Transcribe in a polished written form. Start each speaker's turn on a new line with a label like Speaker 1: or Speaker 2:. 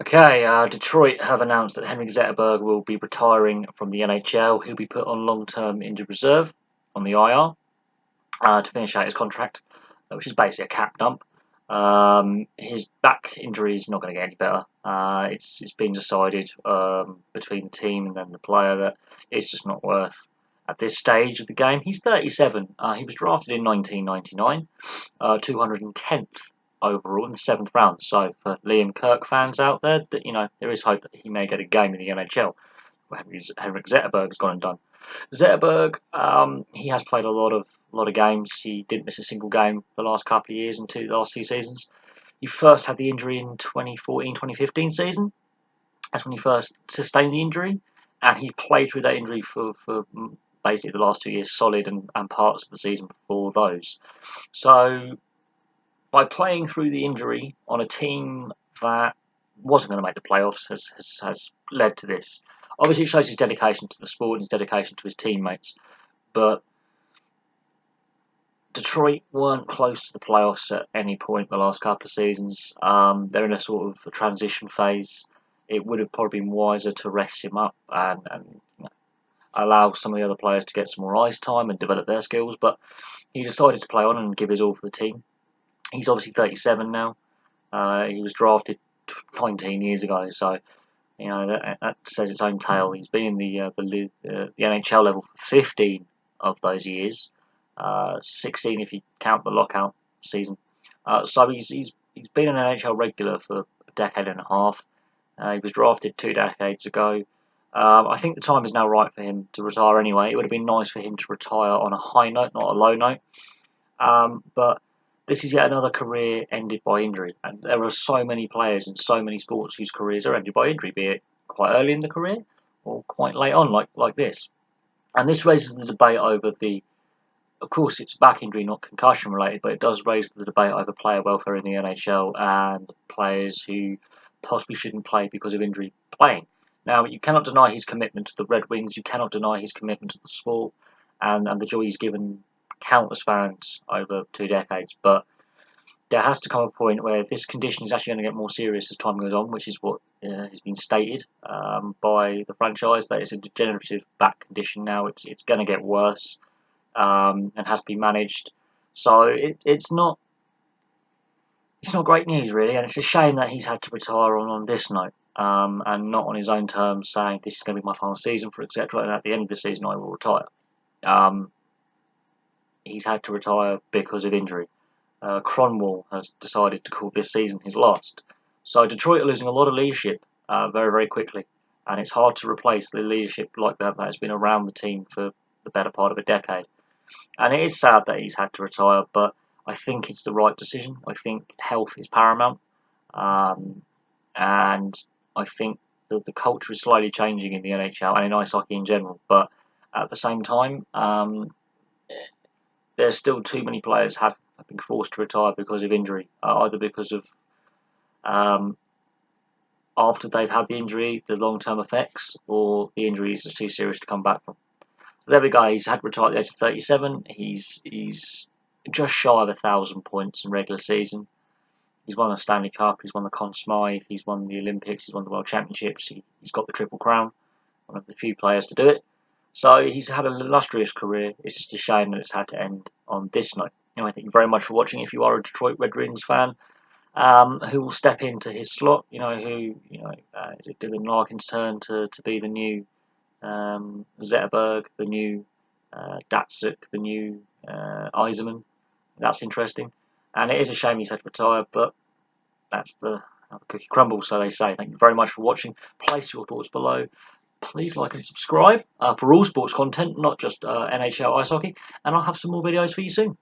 Speaker 1: Okay, Detroit have announced that Henrik Zetterberg will be retiring from the NHL. He'll be put on long-term injured reserve on the IR to finish out his contract, which is basically a cap dump. His back injury is not going to get any better. It's been decided between the team and then the player that it's just not worth at this stage of the game. He's 37. He was drafted in 1999, 210th overall in the 7th round. So for Liam Kirk fans out there, that there is hope that he may get a game in the NHL. Henrik Zetterberg has gone and done. Zetterberg, he has played a lot of games. He didn't miss a single game the last couple of years and the last two seasons. He first had the injury in 2014-2015 season. That's when he first sustained the injury, and he played through that injury for basically the last 2 years solid and parts of the season before those. So by playing through the injury on a team that wasn't going to make the playoffs has led to this. Obviously, it shows his dedication to the sport and his dedication to his teammates. But Detroit weren't close to the playoffs at any point the last couple of seasons. They're in a sort of a transition phase. It would have probably been wiser to rest him up and allow some of the other players to get some more ice time and develop their skills. But he decided to play on and give his all for the team. He's obviously 37 now. He was drafted 19 years ago, so that says its own tale. He's been in the NHL level for 15 of those years, 16 if you count the lockout season. So he's been an NHL regular for a decade and a half. He was drafted 2 decades ago. I think the time is now right for him to retire anyway. It would have been nice for him to retire on a high note, not a low note. But this is yet another career ended by injury, and there are so many players in so many sports whose careers are ended by injury, be it quite early in the career or quite late on, like this. And this raises the debate over of course, it's back injury, not concussion related, but it does raise the debate over player welfare in the NHL and players who possibly shouldn't play because of injury playing. Now, you cannot deny his commitment to the Red Wings, you cannot deny his commitment to the sport and the joy he's given countless fans over 2 decades, but there has to come a point where this condition is actually going to get more serious as time goes on, which is what has been stated by the franchise, that it's a degenerative back condition now. It's going to get worse and has to be managed. So it's not great news really, and it's a shame that he's had to retire on this note and not on his own terms, saying this is going to be my final season for etc. And at the end of the season I will retire. He's had to retire because of injury. Cronwall has decided to call this season his last. So Detroit are losing a lot of leadership very, very quickly. And it's hard to replace the leadership like that has been around the team for the better part of a decade. And it is sad that he's had to retire, but I think it's the right decision. I think health is paramount. And I think the culture is slowly changing in the NHL and in ice hockey in general. But at the same time, there's still too many players have been forced to retire because of injury, either because of after they've had the injury, the long-term effects, or the injury is just too serious to come back from. So there we go. He's had to retire at the age of 37. He's just shy of 1,000 points in regular season. He's won the Stanley Cup. He's won the Conn Smythe. He's won the Olympics. He's won the World Championships. He's got the Triple Crown. One of the few players to do it. So he's had an illustrious career. It's just a shame that it's had to end on this note. Anyway, thank you very much for watching. If you are a Detroit Red Wings fan, who will step into his slot? Is it Dylan Larkin's turn to be the new Zetterberg, the new Datsuk, the new Yzerman? That's interesting. And it is a shame he's had to retire, but that's the cookie crumbles, so they say. Thank you very much for watching. Place your thoughts below. Please like and subscribe for all sports content, not just NHL ice hockey, and I'll have some more videos for you soon.